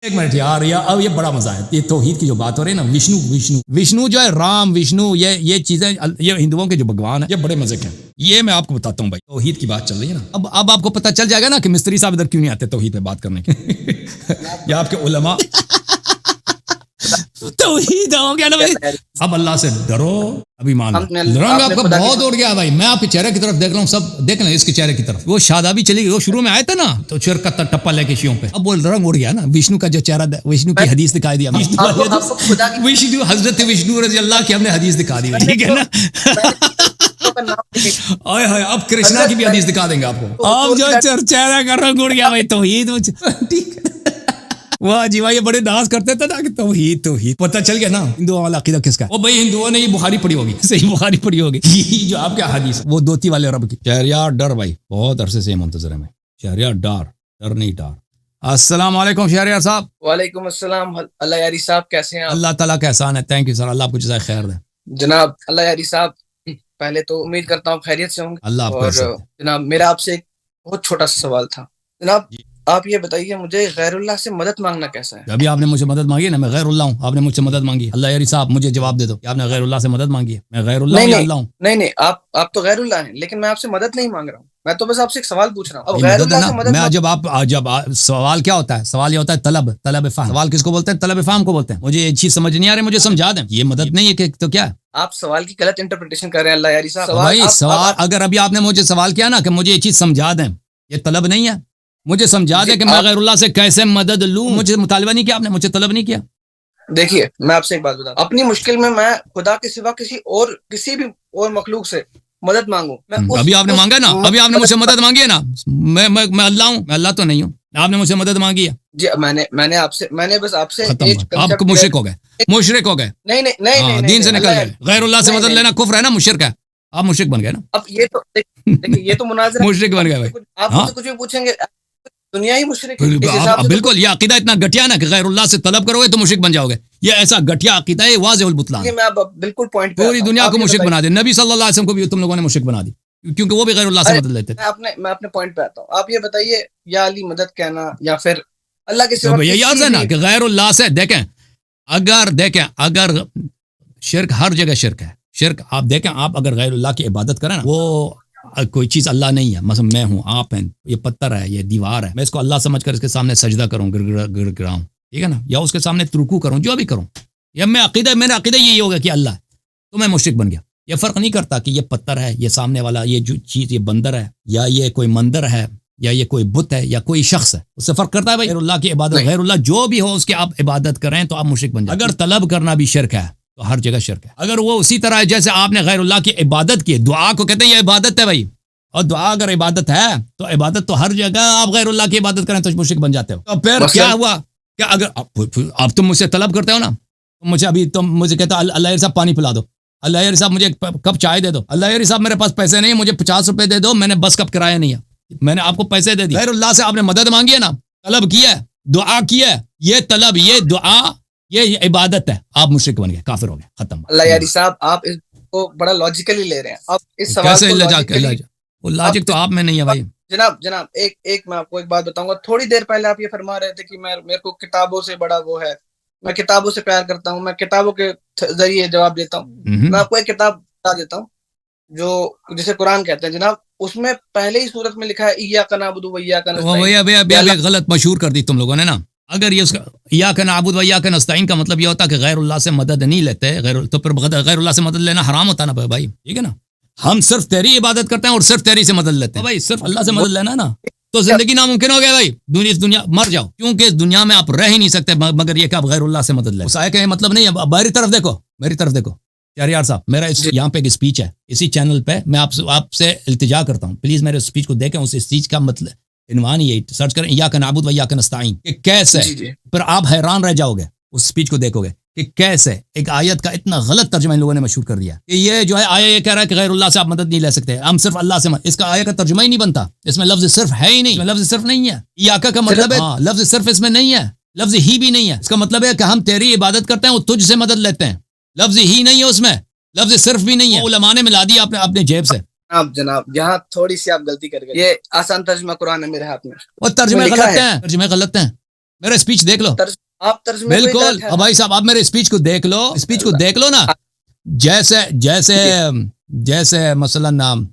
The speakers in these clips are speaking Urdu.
ایک منٹ یار، اب یہ بڑا مزہ ہے، یہ توحید کی جو بات ہو رہی ہے نا، وشنو جو ہے، رام وشنو، یہ چیزیں، یہ ہندوؤں کے جو بھگوان ہیں، یہ بڑے مزے کے ہیں۔ یہ میں آپ کو بتاتا ہوں بھائی، توحید کی بات چل رہی ہے نا، اب آپ کو پتہ چل جائے گا نا کہ مستری صاحب ادھر کیوں نہیں آتے توحید پہ بات کرنے کے یا آپ کے علماء توحید ہو گیا نا بھائی۔ اب اللہ سے ڈرو، ابھی مان رنگ آپ کا بہت اڑ گیا بھائی، میں آپ کے چہرے کی طرف دیکھ رہا ہوں، سب دیکھ لیں اس کے چہرے کی طرف، وہ شادابی چلی گئی، وہ شروع میں آئے تھے نا تو شرک کا ٹپا لے کے شیوں پہ، اب وہ رنگ اڑ گیا نا، وشنو کا جو چہرہ، وشنو کی حدیث دکھائی دیا، وشنو حضرت وشنو رضی اللہ کی ہم نے حدیث دکھا دی، ٹھیک ہے نا۔ آئے ہائے، اب کرشنا کی بھی حدیث دکھا دیں گے آپ کو، اب جو چہرہ کا رنگ اڑ گیا بھائی، توحید، ٹھیک ہے۔ واہ جی واہ، یہ بڑے ناز کرتے تھے نا کہ توحید پتہ چل گیا نا ہندوؤں والا عقیدہ کس کا ہے۔ وہ بھائی ہندوؤں نے یہ بخاری پڑھی ہوگی، صحیح بخاری پڑھی ہوگی، یہ جو آپ کا حدیث وہ دوتی والے رب کی، شہریار ڈر بھائی، بہت عرصے سے منتظر ہے میں، شہریار ڈر نہیں ڈار۔ السلام علیکم شہریار صاحب۔ وعلیکم السلام۔ اللہ یاری صاحب کیسے ہیں آپ؟ اللہ تعالیٰ کا احسان ہے، تھینک یو سر، اللہ آپ کو جزائے خیر دے۔ جناب اللہ یاری صاحب، پہلے تو امید کرتا ہوں خیریت سے ہوں گے، اللہ آپ کو اور عزت دے۔ جناب میرا آپ سے ایک بہت چھوٹا سا سوال تھا۔ جناب آپ یہ بتائیے مجھے غیر اللہ سے مدد مانگنا کیسا ہے؟ ابھی آپ نے مجھ سے مدد مانگی ہے نا، میں غیر اللہ ہوں، آپ نے مجھ سے مدد مانگی ہے، اللہ یاری صاحب مجھے جواب دے دو کہ آپ نے غیر اللہ سے مدد مانگی ہے، میں غیر اللہ ہوں یا اللہ ہوں؟ نہیں، آپ تو غیر اللہ ہیں، لیکن میں آپ سے مدد نہیں مانگ رہا ہوں، میں تو بس آپ سے ایک سوال پوچھ رہا ہوں۔ اب غیر اللہ سے مدد میں جب سوال کیا ہوتا ہے، سوال یہ ہوتا ہے طلب فہم۔ سوال کس کو بولتے ہیں؟ طلب فہم کو بولتے ہیں۔ مجھے یہ چیز سمجھ نہیں آ رہی، مجھے سمجھا دیں، یہ مدد نہیں ہے کہ تو کیا ہے؟ آپ سوال کی غلط انٹرپریٹیشن کر رہے ہیں اللہ یاری صاحب۔ بھائی سوال، اگر ابھی آپ نے مجھے سوال کیا نا کہ مجھے یہ چیز سمجھا دیں، یہ طلب نہیں ہے، مجھے سمجھا دیں کہ میں غیر اللہ سے کیسے مدد لوں، مجھے مطالبہ نہیں کیا آپ نے، مجھے طلب نہیں کیا۔ دیکھیے میں آپ سے ایک بات بتا دوں، اپنی مشکل میں خدا کے سوا کسی بھی اور مخلوق سے مدد مانگوں، ابھی آپ نے مانگا نا، ابھی آپ نے مجھ سے مدد مانگی ہے نا، میں اللہ ہوں، میں اللہ تو نہیں ہوں، آپ نے مجھ سے مدد مانگی ہے۔ جی میں نے بس آپ سے آپ کو مشرک ہو گئے، نہیں دین سے نکل گئے، غیر اللہ سے مدد لینا کفر ہے نا، مشرک ہے، آپ مشرک بن گئے نا۔ اب یہ تو دیکھیے، یہ تو مناظرہ، مشرک بن گئے بھائی، آپ مجھ سے کچھ بھی پوچھیں گے، دنیا ہی مشرک ہے۔ بالکل، یہ عقیدہ اتنا گٹیا نا کہ غیر اللہ سے طلب کرو گے تو مشرک بن جاؤ گے، یہ ایسا گٹیا عقیدہ ہے، واضح البطلان ہے، میں اب بالکل پوائنٹ پہ پوری دنیا کو مشرک بنا دے، نبی صلی اللہ علیہ وسلم کو بھی تم لوگوں نے مشرک بنا دی، کیونکہ وہ بھی غیر اللہ سے مدد لیتے تھے۔ میں اپنے پوائنٹ پہ آتا ہوں، آپ یہ بتائیے یا علی مدد کہنا یا پھر اللہ کے سوا، یہ یاد ہے نا کہ غیر اللہ سے دیکھیں اگر شرک ہر جگہ شرک ہے، شرک آپ دیکھیں، آپ اگر غیر اللہ کی عبادت کریں نا، وہ کوئی چیز اللہ نہیں ہے، مثلا میں ہوں، آپ ہیں، یہ پتھر ہے، یہ دیوار ہے، میں اس کو اللہ سمجھ کر اس کے سامنے سجدہ کروں، گڑ گڑاؤں، ٹھیک ہے نا، یا اس کے سامنے رکوع کروں، جو بھی کروں، یا میرا عقیدہ یہی ہوگا کہ اللہ ہے، تو میں مشرک بن گیا۔ یہ فرق نہیں کرتا کہ یہ پتھر ہے، یہ سامنے والا یہ جو چیز، یہ بندر ہے، یا یہ کوئی مندر ہے، یا یہ کوئی بت ہے، یا کوئی شخص ہے، اس سے فرق کرتا ہے بھائی۔ غیر اللہ کی عبادت، غیر اللہ جو بھی ہو اس کی آپ عبادت کریں تو آپ مشرک بن جائیں۔ اگر طلب کرنا بھی شرک ہے تو ہر جگہ شرک ہے۔ اگر وہ اسی طرح ہے جیسے آپ نے غیر اللہ کی عبادت کی، دعا کو کہتے ہیں یہ عبادت ہے بھائی، اور دعا اگر عبادت ہے تو عبادت تو ہر جگہ، آپ غیر اللہ کی عبادت کریں تو مشرک بن جاتے ہو۔ تو پھر کیا ہوا؟ کیا اگر آپ تم مجھ سے طلب کرتے ہو نا، تم مجھے کہتے ہو اللہ صاحب پانی پلا دو، اللہ یاری صاحب مجھے ایک کپ چائے دے دو، اللہ یاری صاحب میرے پاس پیسے نہیں، مجھے 50 روپے دے دو، میں نے بس کپ کرایہ نہیں ہے، میں نے آپ کو پیسے دے دیے۔ غیر اللہ سے آپ نے مدد مانگی ہے نا، طلب کیا ہے، دعا کی ہے، یہ طلب، یہ دعا، یہ عبادت ہے، آپ مشرک بن گئے، کافر ہو گئے، ختم۔ اللہ یاری صاحب آپ اس کو بڑا لاجیکلی لے رہے ہیں، آپ اس سوال کو وہ لاجک تو آپ میں نہیں ہے بھائی۔ جناب ایک میں آپ کو ایک بات بتاؤں گا، تھوڑی دیر پہلے آپ یہ فرما رہے تھے کہ میرے کو کتابوں سے بڑا وہ ہے، میں کتابوں سے پیار کرتا ہوں، میں کتابوں کے ذریعے جواب دیتا ہوں۔ میں آپ کو ایک کتاب بتا دیتا ہوں جو جسے قرآن کہتے ہیں جناب، اس میں پہلے ہی سورت میں لکھا ہے ایاک نعبد و ایاک نستعین۔ غلط مشہور کر دی تم لوگوں نے نا، اگر یہ ایاک نعبد و ایاک نستعین کا مطلب یہ ہوتا کہ غیر اللہ سے مدد نہیں لیتے، تو پھر غیر اللہ سے مدد لینا حرام ہوتا نا بھائی، ٹھیک ہے نا، ہم صرف تیری عبادت کرتے ہیں اور صرف تیری سے مدد لیتے ہیں بھائی، صرف اللہ سے مدد لینا نا تو زندگی ناممکن ہو گیا بھائی، اس دنیا مر جاؤ، کیونکہ اس دنیا میں آپ رہ ہی نہیں سکتے مگر یہ کہ آپ غیر اللہ سے مدد لیں۔ اس آئے کا مطلب نہیں ہے، میری طرف دیکھو شہریار صاحب، میرا یہاں پہ ایک اسپیچ ہے اسی چینل پہ، میں آپ سے التجا کرتا ہوں پلیز میرے اسپیچ کو دیکھیں، اس اسپیچ کا مطلب عنوان یہ سرچ کریں ایاک نعبد و ایاک نستعین، کہ کیسے، پھر آپ حیران رہ جاؤ گے، اس اسپیچ کو دیکھو گے کہ کیسے ایک آیت کا اتنا غلط ترجمہ ان لوگوں نے مشہور کر دیا کہ یہ جو ہے آیا یہ کہہ رہا ہے کہ غیر اللہ سے آپ مدد نہیں لے سکتے، ہم صرف اللہ سے اس کا آیا کا ترجمہ ہی نہیں بنتا، اس میں لفظ صرف ہے ہی نہیں، لفظ صرف نہیں ہے، ایاک کا مطلب ہے لفظ صرف اس میں نہیں ہے، لفظ ہی بھی نہیں ہے، اس کا مطلب ہے کہ ہم تیری عبادت کرتے ہیں وہ تجھ سے مدد لیتے ہیں، لفظ ہی نہیں ہے اس میں، لفظ صرف بھی نہیں ہے، علماء نے ملا دیا اپنے جیب سے۔ جناب یہاں تھوڑی سی آپ غلطی کر گئے، یہ آسان ترجمہ قرآن ہے میرے ہاتھ میں، وہ ترجمے غلط ہیں، میرا اسپیچ دیکھ لو. آپ ترجمے کو بالکل ادھر بھائی صاحب آپ میرے اسپیچ کو دیکھ لو, اسپیچ کو دیکھ لو نا. جیسے جیسے جیسے مثلا نام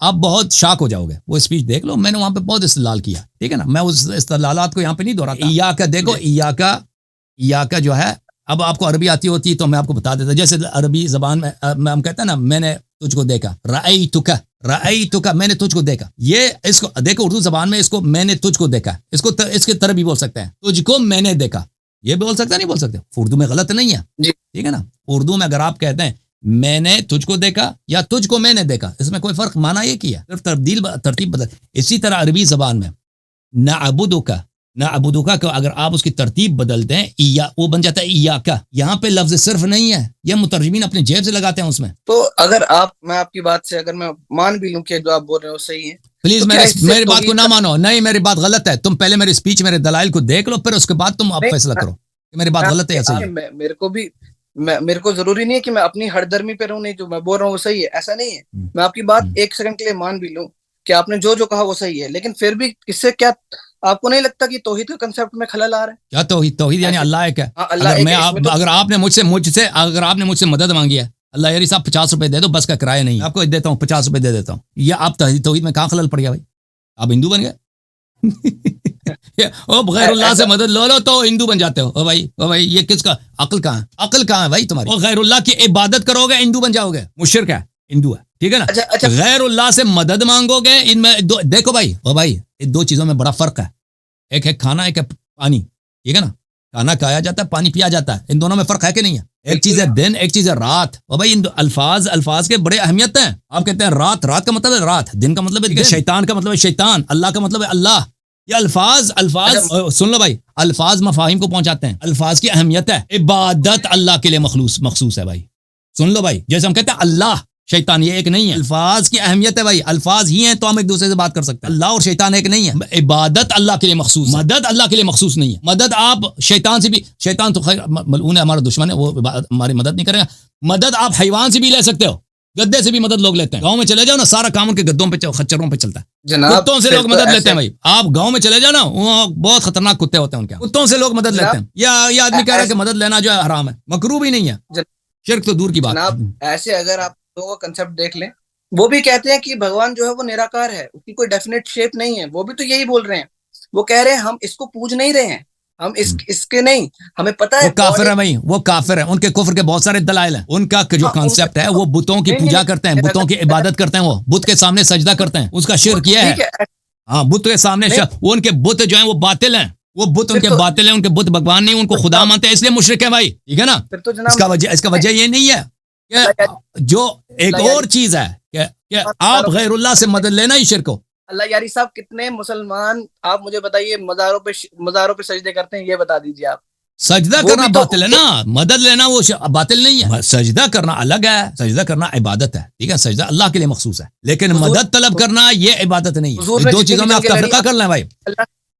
آپ بہت شاک ہو جاؤ گے. وہ اسپیچ دیکھ لو, میں نے وہاں پہ بہت استدلال کیا, ٹھیک ہے نا. میں اس استدلالات کو یہاں پہ نہیں دہراتا. ایا کا دیکھو, ایا کا جو ہے, اب آپ کو عربی آتی ہوتی تو میں آپ کو بتا دیتا. جیسے عربی زبان میں ہم کہتے ہیں نا, میں نے تجھ کو دیکھا, رأیتک, میں نے تجھ کو دیکھا. یہ اس کو دیکھو اردو زبان میں اس کو میں نے تجھ کو دیکھا, اس کو اس کی طرح بھی بول سکتے ہیں, تجھ کو میں نے دیکھا. یہ بول سکتے نہیں بول سکتے, اردو میں غلط نہیں ہے, ٹھیک ہے نا. اردو میں اگر آپ کہتے ہیں میں نے تجھ کو دیکھا یا تجھ کو میں نے دیکھا, اس میں کوئی فرق, معنی یہ کیا, صرف ترتیب بدل. اسی طرح عربی زبان میں نعبدک کو اگر آپ اس کی ترتیب بدلتے ہیں وہ بن جاتا ہے ایاکا. یہاں پہ لفظ صرف نہیں ہے, یہ مترجمین اپنے جیب سے لگاتے ہیں اس میں. تو اگر میں آپ کی بات سے اگر میں مان بھی لوں کہ جو آپ بول رہے ہیں وہ صحیح ہے, پلیز میری بات کو نہ مانو. نہیں, میری بات غلط ہے. تم پہلے میری اسپیچ, میرے دلائل کو دیکھ لو, پھر اس کے بعد تم فیصلہ کرو کہ میری بات غلط ہے یا صحیح ہے. میرے کو ضروری نہیں ہے کہ میں اپنی ہر درمی پہ رہوں, نہیں جو میں بول رہا ہوں وہ صحیح ہے, ایسا نہیں ہے. میں آپ کی بات ایک سیکنڈ کے لیے مان بھی لوں کہ آپ نے جو کہا وہ صحیح ہے, لیکن پھر بھی اس سے کیا آپ کو نہیں لگتا کہ توحید کے کنسپٹ میں خلل آ رہا ہے؟ کیا توحید یعنی اللہ ایک ہے. اگر آپ نے مجھ سے مدد مانگی ہے, اللہ یاری صاحب 50 روپے دے دو, بس کا کرایہ نہیں, آپ کو دیتا ہوں 50 روپے دے دیتا ہوں, یہ آپ توحید میں کہاں خلل پڑ گیا بھائی؟ آپ ہندو بن گئے. او غیر اللہ سے مدد لو تو ہندو بن جاتے ہو. او بھائی یہ کس کا عقل کہاں ہے بھائی تمہاری؟ او غیر اللہ کی عبادت کرو گے ہندو بن جاؤ گے, مشرک ہے ہندو ہے, ٹھیک ہے نا. غیر اللہ سے مدد مانگو گے, ان میں دیکھو بھائی, او بھائی ان دو چیزوں میں بڑا فرق ہے. ایک ہے کھانا, ایک ہے پانی, ٹھیک ہے نا. کھانا کھایا جاتا ہے, پانی پیا جاتا ہے, ان دونوں میں فرق ہے کہ نہیں ہے؟ ایک چیز ہے دن, ایک چیز ہے رات. او بھائی ان الفاظ کے بڑے اہمیت ہیں. آپ کہتے ہیں رات کا مطلب ہے رات, دن کا مطلب ہے شیطان کا مطلب ہے شیطان, اللہ کا مطلب ہے اللہ. یہ الفاظ سن لو بھائی, الفاظ مفاہیم کو پہنچاتے ہیں. الفاظ کی اہمیت ہے, عبادت اللہ کے لیے مخصوص ہے بھائی. سن لو بھائی, جیسے ہم کہتے ہیں اللہ شیطان, یہ ایک نہیں ہے. الفاظ کی اہمیت ہے بھائی, الفاظ ہی ہیں تو ہم ایک دوسرے سے بات کر سکتے ہیں. اللہ اور شیطان ایک نہیں ہے. عبادت اللہ کے لیے مخصوص, مدد اللہ کے لیے مخصوص نہیں ہے. مدد آپ شیطان سے بھی, شیطان تو خیر ملعون ہے, ہمارا دشمن ہے, وہ ہماری مدد نہیں کرے گا. مدد آپ حیوان سے بھی لے سکتے ہو, گدے سے بھی مدد لوگ لیتے ہیں. گاؤں میں چلے جاؤ نا, سارا کام ان کے گدوں پہ خچروں پہ چلتا ہے. کتوں سے لوگ مدد لیتے ہیں بھائی. آپ گاؤں میں چلے جاؤ نا, وہ بہت خطرناک کتے ہوتے ہیں ان کے, کتوں سے لوگ مدد لیتے ہیں. یہ آدمی کہہ رہا ہے کہ مدد لینا جو ہے حرام ہے, مکروہ بھی نہیں ہے, شرک تو دور کی بات. جناب ایسے اگر آپ دو کنسپٹ دیکھ لیں, وہ بھی کہتے ہیں کہ بھگوان جو ہے وہ نراکار ہے, اس کی کوئی ڈیفینیٹ شیپ نہیں ہے. وہ بھی تو یہی بول رہے ہیں, وہ کہہ رہے ہیں ہم اس کو پوج نہیں رہے ہیں, ہم اس کے نہیں, ہمیں پتہ ہے. وہ کافر ہے بھائی, وہ کافر ہے. ان کے کفر کے بہت سارے دلائل ہیں. ان کا جو کانسیپٹ ہے وہ بتوں کی پوجا کرتے ہیں, بتوں کی عبادت کرتے ہیں, وہ بت کے سامنے سجدہ کرتے ہیں, اس کا شرک یہ ہے. ہاں, بت کے سامنے وہ ان کے بت جو ہیں وہ باطل ہیں, وہ بت ان کے باطل ہیں, ان کے بت بھگوان نہیں, ان کو خدا مانتے ہیں, اس لیے مشرک ہے بھائی, ٹھیک ہے نا. اس کا وجہ یہ نہیں ہے کہ جو ایک اور چیز ہے کہ آپ غیر اللہ سے مدد لینا ہی شرک ہو. اللہ یاری صاحب کتنے مسلمان آپ مجھے بتائیے مزاروں پہ سجدے کرتے ہیں, یہ بتا دیجیے آپ. سجدہ کرنا باطل ہے نا, مدد لینا وہ باطل نہیں ہے. سجدہ کرنا الگ ہے, سجدہ کرنا عبادت ہے, ٹھیک ہے, سجدہ اللہ کے لیے مخصوص ہے, لیکن مدد طلب کرنا یہ عبادت نہیں ہے. دو چیزوں میں آپ تفریقہ کر لیں بھائی.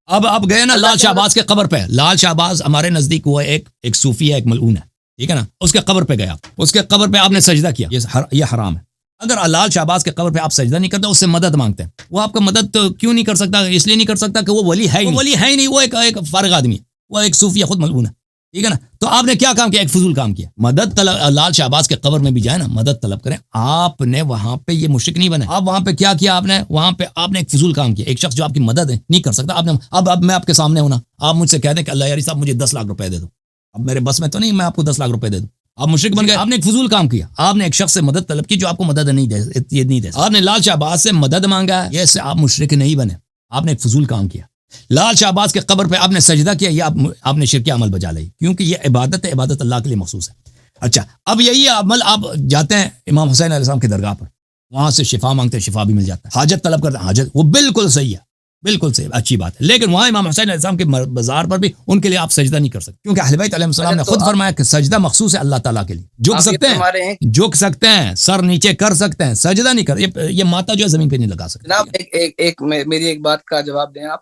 اب گئے نا لال شہباز کے قبر پہ. لال شہباز ہمارے نزدیک وہ ایک صوفی ہے, ایک ملعون ہے, ٹھیک ہے نا. اس کے قبر پہ گیا, اس کے قبر پہ آپ نے سجدہ کیا, یہ حرام ہے. اگر لال شہباز کے قبر پہ آپ سجدہ نہیں کرتے, اس سے مدد مانگتے ہیں, وہ آپ کا مدد تو کیوں نہیں کر سکتا؟ اس لیے نہیں کر سکتا کہ وہ ولی ہے ہی نہیں, وہ ایک فارغ آدمی ہے, وہ ایک صوفی ہے, خود ملعون ہے, ٹھیک ہے نا. تو آپ نے کیا کام کیا؟ ایک فضول کام کیا. مدد طلب, لال شہباز کے قبر میں بھی جائے نا, مدد طلب کریں. آپ نے وہاں پہ یہ مشرک نہیں بنے. آپ وہاں پہ کیا کیا؟ آپ نے وہاں پہ آپ نے ایک فضول کام کیا. ایک شخص جو آپ کی مدد نہیں کر سکتا, آپ نے اب میں آپ کے سامنے ہوں نا, آپ مجھ سے کہہ دیں کہ اللہ یاری صاحب مجھے 10 لاکھ روپے دے دو. اب میرے بس میں تو نہیں, میں آپ کو 10 لاکھ روپے دے دوں. آپ مشرک بن گئے. آپ نے ایک فضول کام کیا, آپ نے ایک شخص سے مدد طلب کی جو آپ کو مدد نہیں دے. آپ نے لال شہباز سے مدد مانگا, یہ سے آپ مشرک نہیں بنے, آپ نے ایک فضول کام کیا. لال شہباز کے قبر پہ آپ نے سجدہ کیا, یہ آپ نے شرک عمل بجا لی, کیونکہ یہ عبادت ہے, عبادت اللہ کے لیے مخصوص ہے. اچھا, اب یہی عمل آپ جاتے ہیں امام حسین علیہ السلام کی درگاہ پر, وہاں سے شفا مانگتے ہیں, شفا بھی مل جاتا ہے. حاجت طلب کرتے ہیں, حاجت, وہ بالکل صحیح ہے, بالکل صحیح, اچھی بات ہے. لیکن وہاں امام حسین علیہ السلام کے بازار پر بھی ان کے لیے آپ سجدہ نہیں کر سکتے, کیونکہ اہل بیت علیہ السلام نے خود فرمایا کہ سجدہ مخصوص ہے اللہ تعالیٰ کے لیے. جھک سکتے ہیں, سر نیچے کر سکتے ہیں, سجدہ نہیں کر. یہ ماتا جو ہے زمین پہ نہیں لگا سکتے. جناب میری ایک بات کا جواب دیں آپ.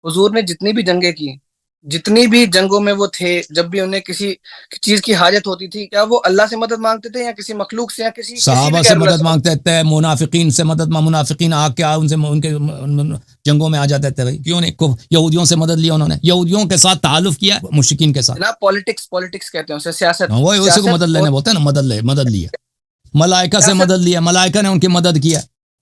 حضور نے جتنی بھی جنگیں کی, جتنی بھی جنگوں میں وہ تھے، جب بھی انہیں کسی چیز کی حاجت ہوتی تھی، کیا وہ اللہ سے مدد مانگتے تھے یا کسی مخلوق سے یا کسی صحابہ سے مدد مانگتے تھے، منافقین سے مدد منافقین آ کے ان سے ان کے جنگوں میں آ جاتے تھے. کیوں نہیں؟ یہودیوں سے مدد لیا انہوں نے، یہودیوں کے ساتھ تعلق کیا مشرکین کے ساتھ. جناب پالیٹکس کہتے ہیں اسے، سیاست. وہی اسی کو مدد لینے بولتے ہیں نا، مدد لیا. ملائکہ سے مدد لیا، ملائکہ نے ان کی مدد کیا.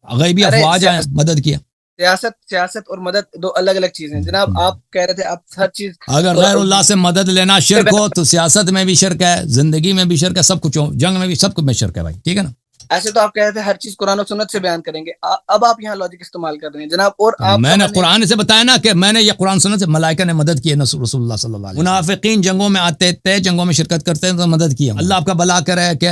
غیبی افواج ہیں، مدد کیا. سیاست اور مدد دو الگ الگ چیزیں. جناب آپ کہہ رہے تھے آپ ہر چیز، اگر غیر اللہ سے مدد لینا شرک ہو تو سیاست میں بھی شرک ہے، زندگی میں بھی شرک ہے، سب کچھ جنگ میں بھی، سب کچھ میں شرک ہے بھائی. ٹھیک ہے نا؟ ایسے تو آپ کہہ رہے تھے ہر چیز قرآن و سنت سے بیان کریں گے، اب آپ یہاں لاجک استعمال کر رہے ہیں جناب. اور آپ میں نے قرآن سے بتایا نا کہ میں نے یہ قرآن سنت سے ملائکہ نے مدد کی ہے رسول اللہ صلی اللہ علیہ وسلم. منافقین جنگوں میں آتے تھے، جنگوں میں شرکت کرتے ہیں تو مدد کیا. اللہ آپ کا بھلا کرے کہ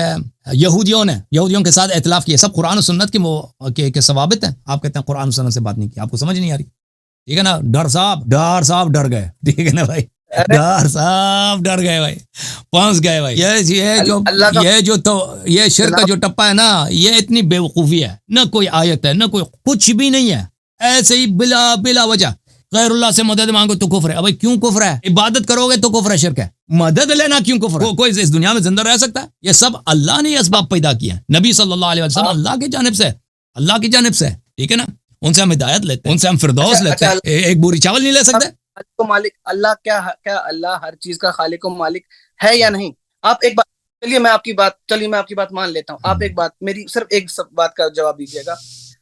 یہودیوں کے ساتھ اختلاف کیا، سب قرآن و سنت کی وہ کہ ثوابت ہیں. آپ کہتے ہیں قرآن و سنت سے بات نہیں کی، آپ کو سمجھ نہیں آ رہی. ٹھیک ہے نا؟ ڈر صاحب ڈر گئے. ٹھیک ہے نا بھائی؟ ڈر صاحب ڈر گئے بھائی، پہنچ گئے بھائی. یہ شرک کا جو ٹپا ہے نا، یہ اتنی بے وقوفی ہے، نہ کوئی آیت ہے، نہ کوئی کچھ بھی نہیں ہے، ایسے ہی بلا وجہ غیر اللہ سے مدد مانگو تو کفر ہے. بھائی کیوں کفر ہے؟ عبادت کرو گے تو کفر ہے، شرک ہے. مدد لینا کیوں کفر ہے؟ کوئی اس دنیا میں زندہ رہ سکتا ہے؟ یہ سب اللہ نے اسباب پیدا کیے ہیں. نبی صلی اللہ علیہ وسلم اللہ کی جانب سے. ٹھیک ہے نا؟ ان سے ہم ہدایت لیتے ہیں، ان سے ہم فردوس لیتے ہیں. ایک بوری چاول نہیں لے سکتے. مالک اللہ کیا اللہ ہر چیز کا خالق و مالک ہے یا نہیں؟ آپ ایک بات، چلیے میں آپ کی بات مان لیتا ہوں. آپ ایک بات، میری صرف ایک بات کا جواب دیجیے گا.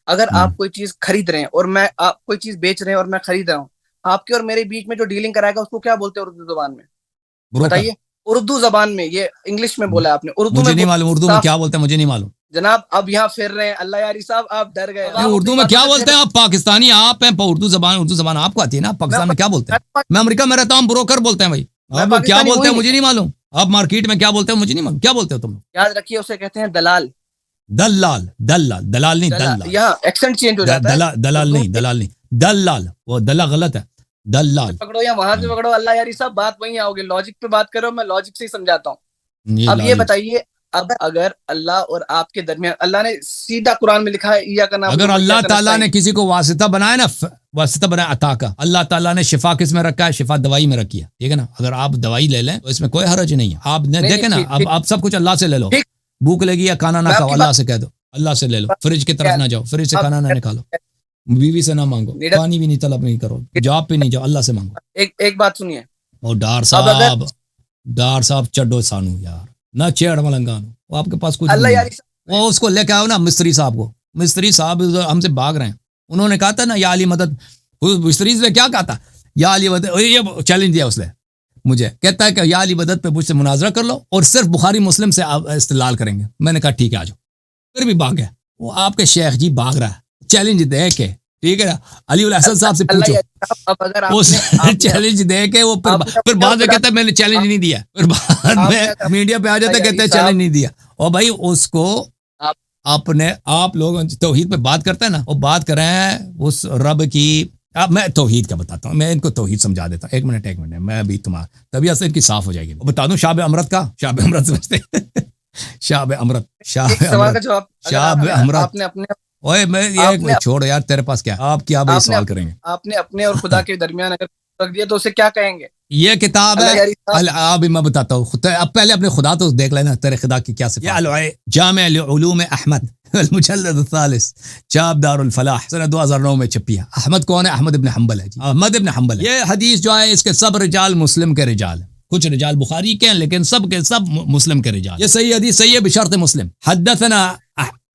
اگر آپ کوئی چیز خرید رہے ہیں اور میں آپ کوئی چیز بیچ رہے ہیں اور میں خرید رہا ہوں، آپ کے اور میرے بیچ میں جو ڈیلنگ کرائے گا اس کو کیا بولتے ہیں اردو زبان میں؟ بتائیے. اردو زبان میں، یہ انگلش میں بولا آپ نے، اردو میں نہیں معلوم. اردو میں کیا بولتے ہیں مجھے نہیں معلوم جناب. اب یہاں پھر رہے ہیں اللہ یاری صاحب، آپ ڈر گئے. اردو میں کیا بولتے ہیں؟ آپ پاکستانی آپ ہیں، اردو زبان آپ کو آتی ہے نا. پاکستان میں کیا بولتے ہیں؟ میں امریکہ میں رہتا ہوں، بروکر بولتے ہیں بھائی. اب کیا بولتے ہیں مجھے نہیں معلوم. آپ مارکیٹ میں کیا بولتے ہیں مجھے نہیں معلوم. کیا بولتے ہو تم؟ یاد رکھیے اسے کہتے ہیں دلال نہیں، دلال. یہاں ایکسنٹ چینج ہو جاتا ہے. دلال نہیں، دلال. وہ دلال غلط ہے، دلال پکڑو یا وہاں سے پکڑو. اللہ یاری صاحب بات وہیں آؤ گے، لاجک پہ بات کرو، میں لاجک سے ہی سمجھاتا ہوں. اب یہ بتائیے، اگر اللہ اور آپ کے درمیان، اللہ نے سیدھا قرآن میں لکھا ہے اگر اللہ تعالیٰ نے کسی کو واسطہ بنایا نا، واسطہ بنایا عطا کا، اللہ تعالیٰ نے شفا کس میں رکھا ہے؟ شفا دوائی میں رکھی ہے. ٹھیک ہے نا؟ اگر آپ دوائی لے لیں تو اس میں کوئی حرج نہیں ہے. آپ نے دیکھیں نا، اب آپ سب کچھ اللہ سے لے لو. بھوک لگی یا کھانا نہ کھاؤ، اللہ سے کہہ دو، اللہ سے لے لو. فریج کی طرف نہ جاؤ، فریج سے کھانا نہ نکالو. بیوی سے نہ مانگو، پانی بھی نہیں طلب نہیں کرو، جاب پہ نہیں جاؤ، اللہ سے مانگو. ایک بات سنیے. اور ڈار صاحب چڈو سانو یار، نہ چیڑ ملنگانو. وہ آپ کے پاس کچھ نہیں ہے. وہ اس کو لے کے آؤ نا مستری صاحب ہم سے بھاگ رہے ہیں. انہوں نے کہا تھا نا یا علی مدد. مستری سے کیا کہا تھا؟ یا علی مدد. یہ چیلنج دیا اس نے مجھے، کہتا ہے کہ یا علی مدد پہ مجھ سے مناظرہ کر لو اور صرف بخاری مسلم سے استدلال کریں گے. میں نے کہا ٹھیک ہے آ جاؤ. پھر بھی بھاگ گیا. وہ آپ کے شیخ جی بھاگ رہا ہے چیلنج دے کے. ٹھیک ہے نا؟ علی الحسن صاحب سے پوچھو، چیلنج دے کے وہ پھر بعد میں کہتا ہے میں نے چیلنج نہیں دیا. پھر بعد میں میڈیا پہ آ جاتا ہے کہتے ہیں چیلنج نہیں دیا. اور بھائی اس کو آپ لوگ توحید پہ بات کرتے ہیں نا، وہ بات کر رہے ہیں اس رب کی. اب میں توحید کا بتاتا ہوں، میں ان کو توحید سمجھا دیتا ہوں. ایک منٹ میں ابھی تمہارا طبیعت سے ان کی صاف ہو جائے گی. بتا دوں شاب امرت سمجھتے شاب امرت اوے میں یہ چھوڑو یار، تیرے پاس کیا؟ آپ کیا بھائی سوال کریں گے؟ آپ نے اپنے اور خدا کے درمیان اگر رکھ دیا تو اسے کیا کہیں گے؟ یہ کتاب ہے. ابھی میں بتاتا ہوں. اب پہلے اپنے خدا تو دیکھ لینا، تیرے خدا کی کیا صفات. جامع علوم احمد المجلد الثالث، چاپ دار الفلاح، سنہ 2009 میں چھپی ہے. احمد کون ہے؟ احمد ابن حنبل ہے جی. احمد ابن حنبل ہے. یہ حدیث جو ہے اس کے سب رجال مسلم کے رجال ہیں. کچھ رجال بخاری کے ہیں لیکن سب کے سب مسلم کے رجال. یہ صحیح حدیث صحیح ہے بشرط مسلم. حدثنا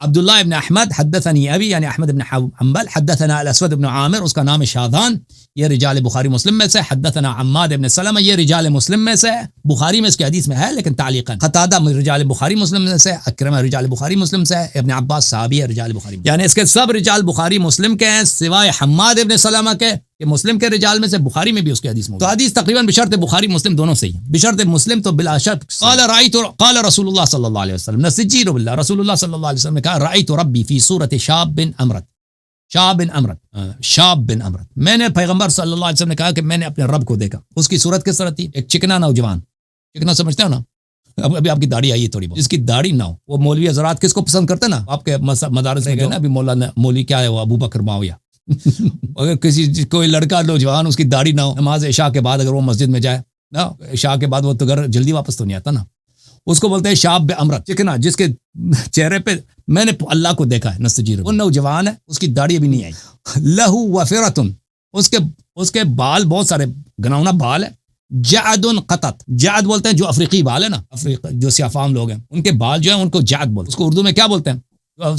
عبداللہ ابن احمد حدثنی ابی یعنی احمد ابن حنبل. حدثنا الاسود ابن عامر، اس کا نام شاذان، یہ رجال بخاری مسلم میں سے. حدثنا عماد ابن سلمہ، یہ رجال مسلم میں سے. بخاری میں اس کی حدیث میں ہے لیکن تعلیقا. قتادہ رجال بخاری مسلم میں سے. اکرمہ رجال بخاری مسلم سے. ابن عباس صحابی ہے رجال بخاری مسلم. یعنی اس کے سب رجال بخاری مسلم کے ہیں سوائے حماد ابن سلمہ کے، کہ مسلم کے رجال میں سے. بخاری میں بھی اس کی حدیث موجود ہے. تو حدیث تقریباً بشرط بخاری مسلم دونوں صحیح ہیں. بشرط مسلم تو بلا شک. قال رسول اللہ صلی اللہ علیہ وسلم، نسجیر باللہ، رسول اللہ صلی اللہ علیہ وسلم نے کہا رأیت ربی فی صورت شاب بن امرت. میں نے پیغمبر صلی اللہ علیہ وسلم نے کہا کہ میں نے اپنے رب کو دیکھا. اس کی صورت کس طرح تھی؟ ایک چکنا نوجوان. چکنا سمجھتے ہو نا؟ ابھی آپ کی داڑھی آئی ہے تھوڑی بہت، اس کی داڑھی نہ ہو. وہ مولوی حضرات کس کو پسند کرتے ہیں نا؟ آپ کے مدارس میں گئے نا ابھی، مولوی کیا ہے وہ ابو بکر معاویہ. اگر کسی کوئی لڑکا نوجوان اس کی داڑھی نہ ہو، نماز عشاء کے بعد اگر وہ مسجد میں جائے نا، عشاء کے بعد وہ تو گھر جلدی واپس تو نہیں آتا نا، اس کو بولتے ہیں شاب امرت، ٹھیک ہے نا، جس کے چہرے پہ میں نے اللہ کو دیکھا ہے نستجیر، وہ نوجوان ہے، اس کی داڑھی ابھی نہیں آئی، لہو وفرتن، اس کے بال بہت سارے گناؤنا بال ہے، جعد قطت، جعد بولتے ہیں جو افریقی بال ہے نا، جو سیافام لوگ ہیں ان کے بال جو ہیں ان کو جعد بولتے ہیں، اس کو اردو میں کیا بولتے ہیں؟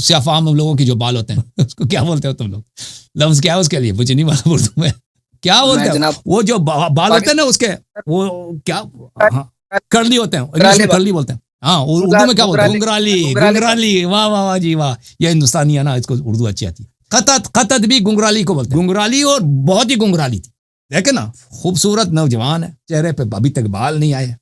سیافام لوگوں کی جو بال ہوتے ہیں اس کو کیا بولتے ہو تم لوگ؟ لفظ کیا ہے اس کے لیے؟ مجھے نہیں معلوم اردو میں کیا بولتے ہیں، وہ جو بال ہوتے ہیں نا اس کے، وہ کیا کرلی ہوتے ہیں، انگلش میں کرلی بولتے ہیں، ہاں اردو میں کیا بولتے ہیں؟ گنگرالی، گنگرالی، واہ واہ واہ جی واہ، یہ ہندوستانی ہے نا، اس کو اردو اچھی آتی ہے۔ قطت بھی گنگرالی کو بولتے ہیں، گنگرالی، اور بہت ہی گنگرالی تھی، دیکھیں نا، خوبصورت نوجوان ہے، چہرے پہ ابھی تک بال نہیں آئے،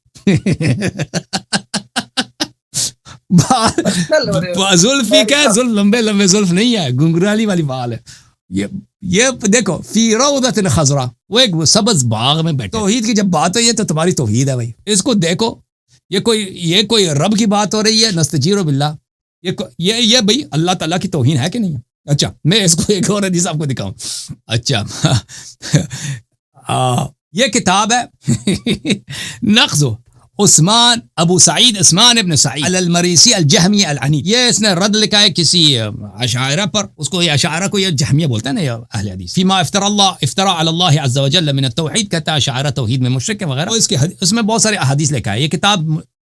زلفی کیا ہے، زلف لمبے لمبے زلف نہیں ہے، گنگرالی والی بال ہے، یہ دیکھو، فی روضۃ خضراء، وہ ایک سبز باغ میں بیٹھے۔ توحید کی جب بات ہوئی ہے تو تمہاری توحید ہے بھائی، اس کو دیکھو، یہ کوئی رب کی بات ہو رہی ہے، نستجیر باللہ، یہ بھائی اللہ تعالیٰ کی توہین ہے کہ نہیں ہے؟ اچھا میں اس کو ایک اور حدیث آپ کو دکھاؤں، اچھا یہ کتاب ہے نقض عثمان ابو سعید عثمان ابن سعید المریسی الجہمی العنید، یہ اس نے رد لکھا ہے کسی اشاعرہ پر، اس کو یہ اشاعرہ کو یہ جہمیہ بولتے ہیں نا، یہ اہل حدیث، فیما افترا علی اللہ عز وجل من التوحید، کہتا ہے اشاعرہ توحید میں مشرک ہے وغیرہ، اس میں بہت سارے احادیث لکھا ہے۔ یہ کتاب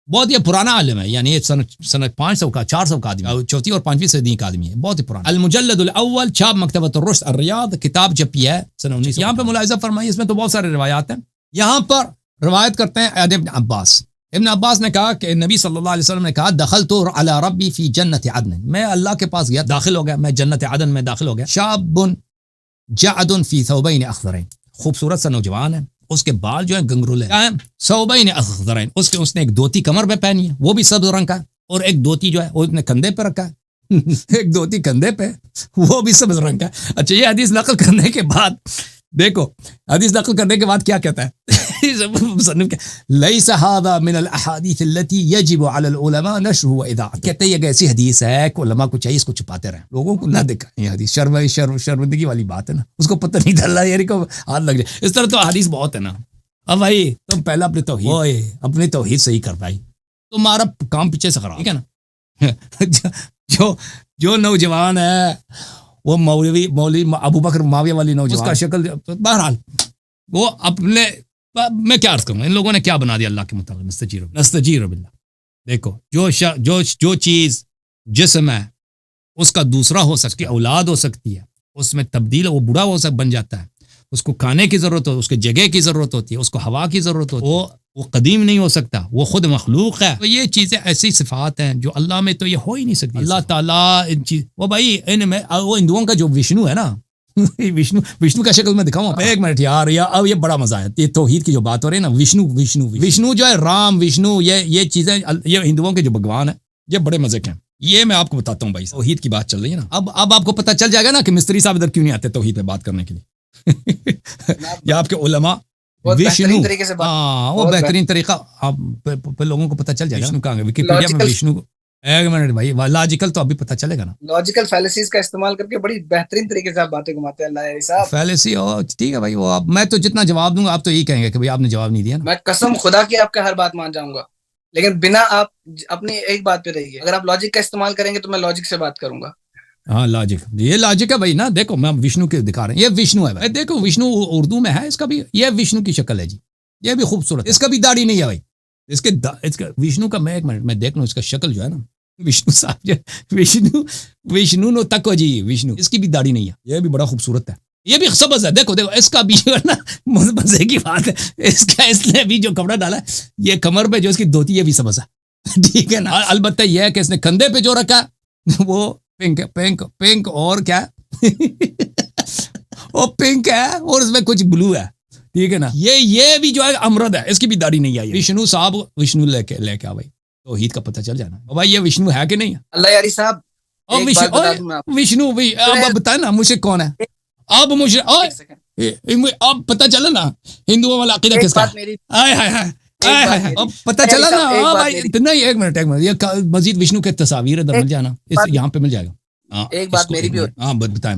بہت ہی پرانا عالم ہے، یعنی سن 500 کا 400 کا آدمی، چوتھی اور 5ویں صدی کا آدمی ہے، بہت ہی پرانا۔ المجلد الاول، چھاپ مکتبۃ الرشد الریاض، کتاب چھپی ہے سن 1900۔ یہاں پہ ملاحظہ فرمائیے، اس میں تو بہت سارے روایات ہیں، یہاں پر روایت کرتے ہیں ابن عباس، ابن عباس نے کہا کہ نبی صلی اللہ علیہ وسلم نے کہا دخلت علی ربی فی جنت عدن، میں اللہ کے پاس گیا، داخل ہو گیا، میں جنت عدن میں داخل ہو گیا، شاب جعد فی ثوبین اخضرین، خوبصورت سا نوجوان ہے، اس کے بال جو ہیں گنگرولے ہیں، ثوبین اخضرین، اس نے ایک دھوتی کمر پہ پہنی ہے، وہ بھی سبز رنگ کا ہے، اور ایک دھوتی جو ہے وہ نے کندھے پہ رکھا ہے ایک دھوتی کندھے پہ، وہ بھی سبز رنگ کا ہے۔ اچھا یہ حدیث نقل کرنے کے بعد دیکھو، حدیث نقل کرنے کے بعد کیا کہتا ہے لیس هذا من الاحاديث التي يجب على العلماء نشرها واذاعتها، کہتے ہیں یہ ایسی حدیث ہے کہ علماء کو چاہیے اس کو چھپاتے رہیں، لوگوں کو نہ دکھائیں، یہ حدیث شرمندگی والی بات ہے نا، اس کو پتہ نہیں چل رہا ہے کو ہاتھ لگ جائے، اس طرح تو حدیث بہت ہے نا۔ اب بھائی تم پہلا اپنی توحید صحیح کر پائی، تمہارا کام پیچھے سے خراب، ٹھیک ہے نا۔ جو نوجوان ہے وہ مولوی ابو بکر معاویہ والی نوجوان، اس کا شکل، بہرحال وہ اپنے، میں کیا عرض کروں، ان لوگوں نے کیا بنا دیا اللہ کے مطابق، نستجیر باللہ۔ دیکھو جو چیز جسم ہے اس کا دوسرا ہو سکتی، اولاد ہو سکتی ہے، اس میں تبدیل، وہ بوڑھا بن جاتا ہے، اس کو کھانے کی ضرورت ہو، اس کے جگہ کی ضرورت ہوتی ہے، اس کو ہوا کی ضرورت ہوتی ہے، وہ قدیم نہیں ہو سکتا، وہ خود مخلوق ہے، تو یہ چیزیں ایسی صفات ہیں جو اللہ میں تو یہ ہو ہی نہیں سکتی۔ اللہ تعالیٰ ان چیز، وہ بھائی ان میں، وہ ہندوؤں کا جو وشنو ہے نا، وشنو کا شکل میں دکھاؤں، ایک منٹ یار، اب یہ بڑا مزہ ہے، یہ توحید کی جو بات ہو رہی ہے نا، وشنو جو ہے، رام وشنو، یہ چیزیں، یہ ہندوؤں کے جو بھگوان ہیں، یہ بڑے مزے کے ہیں، یہ میں آپ کو بتاتا ہوں بھائی، توحید کی بات چل رہی ہے نا، اب آپ کو پتہ چل جائے گا نا کہ مستری صاحب ادھر کیوں نہیں آتے توحید پہ بات کرنے کے لیے یا آپ کے علماء وشنو، ہاں وہ بہترین طریقہ، آپ لوگوں کو پتہ چل جائے گا وشنو کہاں گے، ویکیپیڈیا میں وشنو، ایک منٹ بھائی، لاجیکل تو ابھی پتہ چلے گا نا، لاجیکل فیلسیز کا استعمال کر کے بڑی بہترین طریقے سے آپ باتیں گھماتے ہیں اللہ صاحب۔ فیلسی ٹھیک ہے بھائی، وہ میں تو جتنا جواب دوں گا آپ تو یہی کہیں گے کہ بھائی آپ نے جواب نہیں دیا نا، میں قسم خدا کی آپ کا ہر بات مان جاؤں گا، لیکن بنا آپ اپنی ایک بات پہ رہیے، اگر آپ لاجک کا استعمال کریں گے تو میں لاجک سے بات کروں گا۔ ہاں لاجک، یہ لاجک ہے بھائی نا، دیکھو میں وشنو کے دکھا رہے ہیں، یہ وشنو ہے بھائی، دیکھو وشنو اردو میں ہے، اس کا بھی یہ وشنو کی شکل ہے جی، یہ بھی خوبصورت، اس کا بھی داڑھی نہیں ہے بھائی، اس کا وشنو کا، میں ایک منٹ میں دیکھ لوں اس کا شکل جو ہے نا، وشنو صاحب جو وشنو نو تکو جی، وشنو، اس کی بھی داڑھی نہیں ہے، یہ بھی بڑا خوبصورت ہے، یہ بھی سبز ہے، دیکھو اس کا بھی جو ہے نا، مزے کی بات ہے، اس نے بھی جو کپڑا ڈالا ہے، یہ کمر پہ جو اس کی دھوتی، یہ بھی سبز ہے، ٹھیک ہے نا، البتہ یہ ہے کہ اس نے کندھے پہ جو رکھا وہ پنک اور کیا وہ پنک ہے، اور اس میں کچھ بلو ہے، ٹھیک ہے نا، یہ بھی جو ہے امرد ہے، اس کی بھی داڑھی نہیں آئی، وشنو صاحب، وشنو لے کے آ بھائی، توحید کا پتہ چل جانا بھائی، یہ وشنو ہے کہ نہیں ہے؟ اللہ یاری صاحب، وشنو اب بتائیں نا مجھے کون ہے، اب مجھے اب پتہ چلا نا ہندوؤں والا عقیدہ کس کا ہے، اب پتہ چلا نا، نہیں ایک منٹ، یہ مزید وشنو کے تصاویر ادھر مل جانا، یہاں پہ مل جائے گا، ایک بات میری بھی، ہاں بتائیں